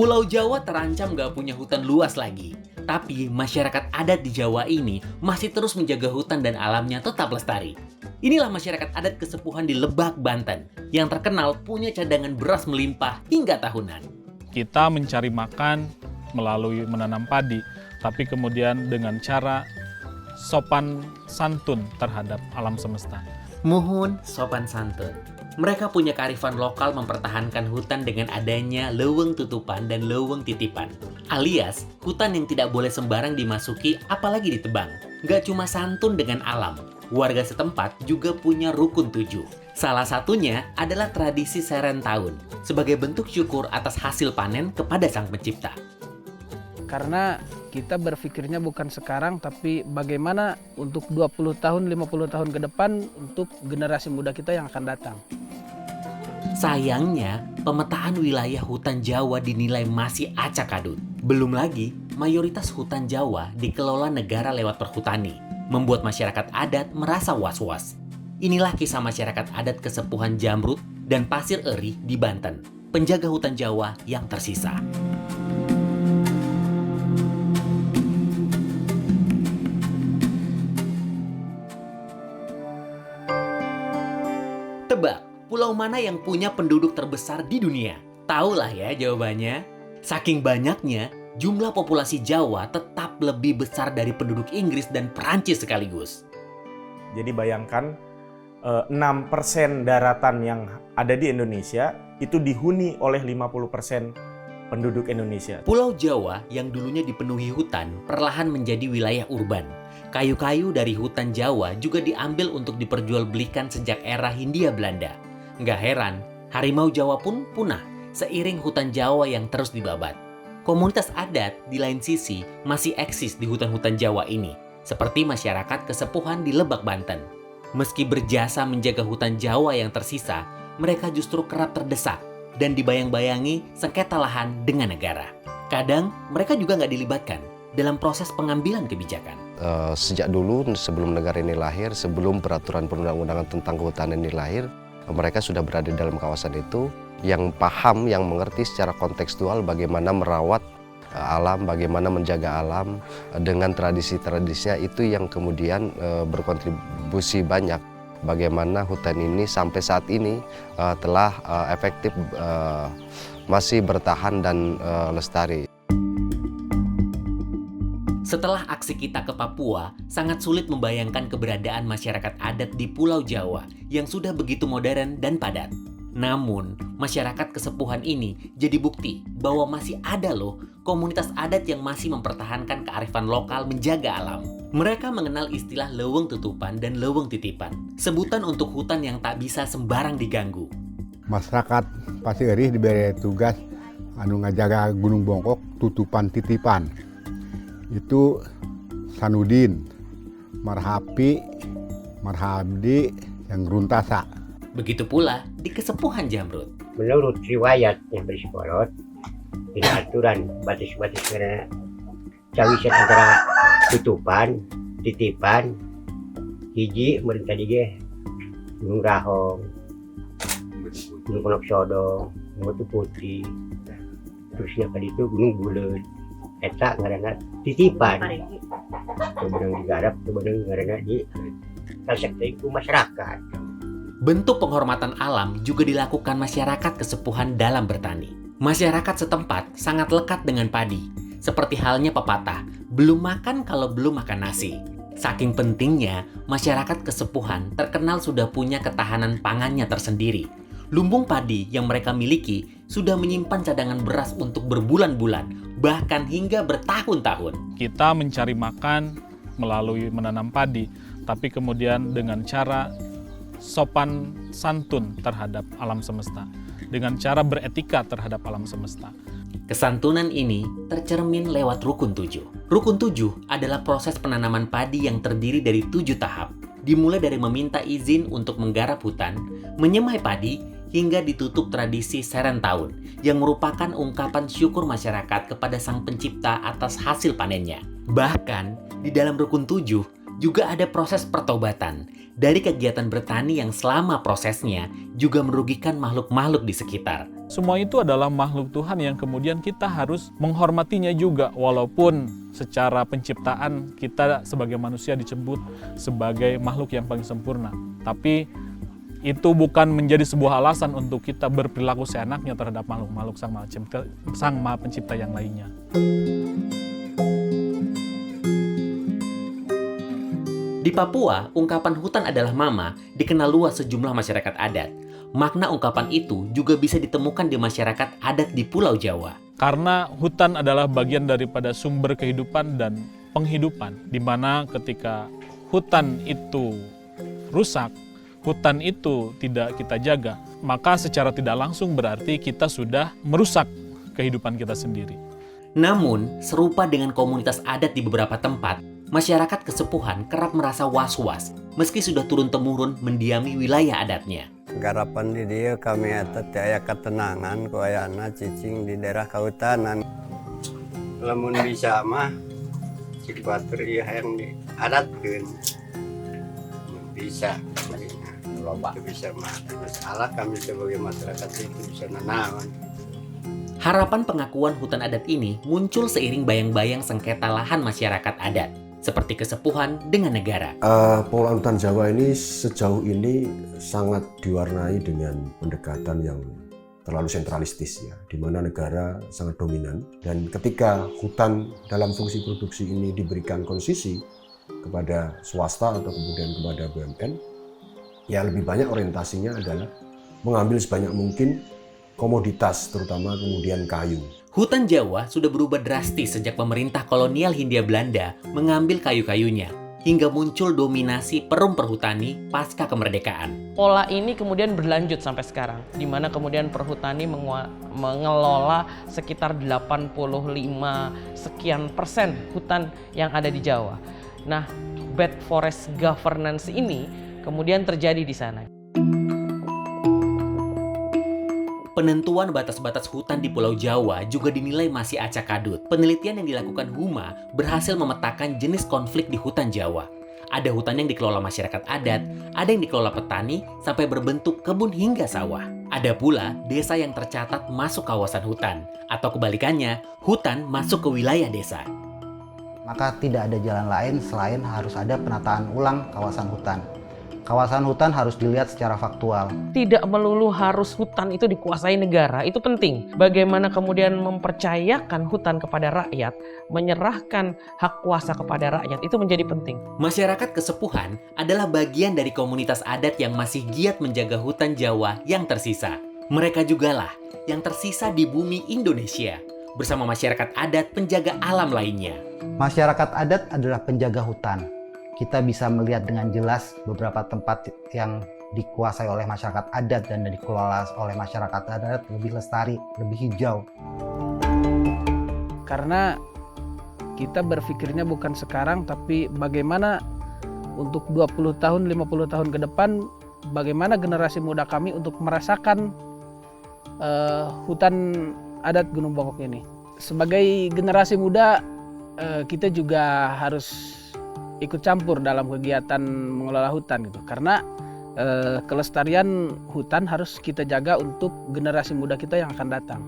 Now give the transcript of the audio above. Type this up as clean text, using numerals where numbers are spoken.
Pulau Jawa terancam gak punya hutan luas lagi. Tapi masyarakat adat di Jawa ini masih terus menjaga hutan dan alamnya tetap lestari. Inilah masyarakat adat Kesepuhan di Lebak, Banten, yang terkenal punya cadangan beras melimpah hingga tahunan. Kita mencari makan melalui menanam padi, tapi kemudian dengan cara sopan santun terhadap alam semesta. Muhun sopan santun. Mereka punya kearifan lokal mempertahankan hutan dengan adanya leuweung tutupan dan leuweung titipan. Alias, hutan yang tidak boleh sembarang dimasuki apalagi ditebang. Gak cuma santun dengan alam, warga setempat juga punya rukun 7. Salah satunya adalah tradisi Seren Tahun, sebagai bentuk syukur atas hasil panen kepada Sang Pencipta. Karena kita berpikirnya bukan sekarang, tapi bagaimana untuk 20 tahun, 50 tahun ke depan untuk generasi muda kita yang akan datang. Sayangnya, pemetaan wilayah hutan Jawa dinilai masih acak adut. Belum lagi, mayoritas hutan Jawa dikelola negara lewat perhutani, membuat masyarakat adat merasa was-was. Inilah kisah masyarakat adat Kesepuhan Jamrut dan Pasir Eri di Banten, penjaga hutan Jawa yang tersisa. Tebak, pulau mana yang punya penduduk terbesar di dunia? Tahulah ya jawabannya. Saking banyaknya, jumlah populasi Jawa tetap lebih besar dari penduduk Inggris dan Perancis sekaligus. Jadi bayangkan 6% daratan yang ada di Indonesia itu dihuni oleh 50% penduduk Indonesia. Pulau Jawa yang dulunya dipenuhi hutan perlahan menjadi wilayah urban. Kayu-kayu dari hutan Jawa juga diambil untuk diperjualbelikan sejak era Hindia Belanda. Nggak heran, harimau Jawa pun punah seiring hutan Jawa yang terus dibabat. Komunitas adat di lain sisi masih eksis di hutan-hutan Jawa ini, seperti masyarakat Kesepuhan di Lebak, Banten. Meski berjasa menjaga hutan Jawa yang tersisa, mereka justru kerap terdesak dan dibayang-bayangi sengketa lahan dengan negara. Kadang mereka juga nggak dilibatkan dalam proses pengambilan kebijakan. Sejak dulu sebelum negara ini lahir, sebelum peraturan perundang-undangan tentang kehutanan ini lahir, mereka sudah berada di dalam kawasan itu, yang paham, yang mengerti secara kontekstual bagaimana merawat alam, bagaimana menjaga alam dengan tradisi-tradisinya, itu yang kemudian berkontribusi banyak bagaimana hutan ini sampai saat ini telah efektif masih bertahan dan lestari. Setelah aksi kita ke Papua, sangat sulit membayangkan keberadaan masyarakat adat di Pulau Jawa yang sudah begitu modern dan padat. Namun, masyarakat Kesepuhan ini jadi bukti bahwa masih ada loh komunitas adat yang masih mempertahankan kearifan lokal menjaga alam. Mereka mengenal istilah leuweung tutupan dan leuweung titipan, sebutan untuk hutan yang tak bisa sembarang diganggu. Masyarakat Pasir Eri diberi tugas ngajaga Gunung Bongkok tutupan titipan. Itu Sanudin, Marhapi, Marhabdi, yang Runtasa. Begitu pula di Kesepuhan Jamrut. Menurut riwayat yang bersekolot, dengan aturan batas-batas karena cawisan antara tutupan, titipan, hiji merintah dige Gunung Rahong, Gunung Ponok Sodong, Gunung Batu Putih, terusnya kali itu Gunung Bulet, eta ngaranna titipan. Kemudian digarap, kemudian ngaranna di sekte masyarakat. Bentuk penghormatan alam juga dilakukan masyarakat Kesepuhan dalam bertani. Masyarakat setempat sangat lekat dengan padi, seperti halnya pepatah, belum makan kalau belum makan nasi. Saking pentingnya, masyarakat Kesepuhan terkenal sudah punya ketahanan pangannya tersendiri. Lumbung padi yang mereka miliki sudah menyimpan cadangan beras untuk berbulan-bulan, bahkan hingga bertahun-tahun. Kita mencari makan melalui menanam padi, tapi kemudian dengan cara sopan santun terhadap alam semesta, dengan cara beretika terhadap alam semesta. Kesantunan ini tercermin lewat Rukun 7. Rukun 7 adalah proses penanaman padi yang terdiri dari 7 tahap, dimulai dari meminta izin untuk menggarap hutan, menyemai padi, hingga ditutup tradisi Seren Tahun, yang merupakan ungkapan syukur masyarakat kepada Sang Pencipta atas hasil panennya. Bahkan, di dalam Rukun 7 juga ada proses pertobatan, dari kegiatan bertani yang selama prosesnya juga merugikan makhluk-makhluk di sekitar. Semua itu adalah makhluk Tuhan yang kemudian kita harus menghormatinya juga, walaupun secara penciptaan kita sebagai manusia disebut sebagai makhluk yang paling sempurna. Tapi itu bukan menjadi sebuah alasan untuk kita berperilaku seenaknya terhadap makhluk-makhluk Sang Maha Pencipta yang lainnya. Di Papua, ungkapan hutan adalah mama dikenal luas sejumlah masyarakat adat. Makna ungkapan itu juga bisa ditemukan di masyarakat adat di Pulau Jawa. Karena hutan adalah bagian daripada sumber kehidupan dan penghidupan, di mana ketika hutan itu rusak, hutan itu tidak kita jaga, maka secara tidak langsung berarti kita sudah merusak kehidupan kita sendiri. Namun, serupa dengan komunitas adat di beberapa tempat, masyarakat Kesepuhan kerap merasa was-was meski sudah turun-temurun mendiami wilayah adatnya. Garapan di dia kami atas aya ketenangan ku ayana cicing di daerah kahutanan. Lamun bisa mah cik batur ieu hayang diadatkeun. Bisa loba bisa mah. Masalah kami sebagai masyarakat itu bisa nanaon. Harapan pengakuan hutan adat ini muncul seiring bayang-bayang sengketa lahan masyarakat adat, seperti Kesepuhan dengan negara. Pengelolaan hutan Jawa ini sejauh ini sangat diwarnai dengan pendekatan yang terlalu sentralistis ya, di mana negara sangat dominan. Dan ketika hutan dalam fungsi produksi ini diberikan konsesi kepada swasta atau kemudian kepada BUMN, ya lebih banyak orientasinya adalah mengambil sebanyak mungkin komoditas, terutama kemudian kayu. Hutan Jawa sudah berubah drastis sejak pemerintah kolonial Hindia Belanda mengambil kayu-kayunya, hingga muncul dominasi perum perhutani pasca kemerdekaan. Pola ini kemudian berlanjut sampai sekarang, di mana kemudian perhutani mengelola sekitar 85 sekian persen hutan yang ada di Jawa. Nah, bad forest governance ini kemudian terjadi di sana. Penentuan batas-batas hutan di Pulau Jawa juga dinilai masih acak adut. Penelitian yang dilakukan Huma berhasil memetakan jenis konflik di hutan Jawa. Ada hutan yang dikelola masyarakat adat, ada yang dikelola petani sampai berbentuk kebun hingga sawah. Ada pula desa yang tercatat masuk kawasan hutan, atau kebalikannya, hutan masuk ke wilayah desa. Maka tidak ada jalan lain selain harus ada penataan ulang kawasan hutan. Kawasan hutan harus dilihat secara faktual. Tidak melulu harus hutan itu dikuasai negara, itu penting. Bagaimana kemudian mempercayakan hutan kepada rakyat, menyerahkan hak kuasa kepada rakyat, itu menjadi penting. Masyarakat Kesepuhan adalah bagian dari komunitas adat yang masih giat menjaga hutan Jawa yang tersisa. Mereka jugalah yang tersisa di bumi Indonesia, bersama masyarakat adat penjaga alam lainnya. Masyarakat adat adalah penjaga hutan. Kita bisa melihat dengan jelas beberapa tempat yang dikuasai oleh masyarakat adat dan dikelola oleh masyarakat adat lebih lestari, lebih hijau. Karena kita berpikirnya bukan sekarang, tapi bagaimana untuk 20 tahun, 50 tahun ke depan, bagaimana generasi muda kami untuk merasakan hutan adat Gunung Bongkok ini. Sebagai generasi muda, kita juga harus ikut campur dalam kegiatan mengelola hutan gitu, karena kelestarian hutan harus kita jaga untuk generasi muda kita yang akan datang.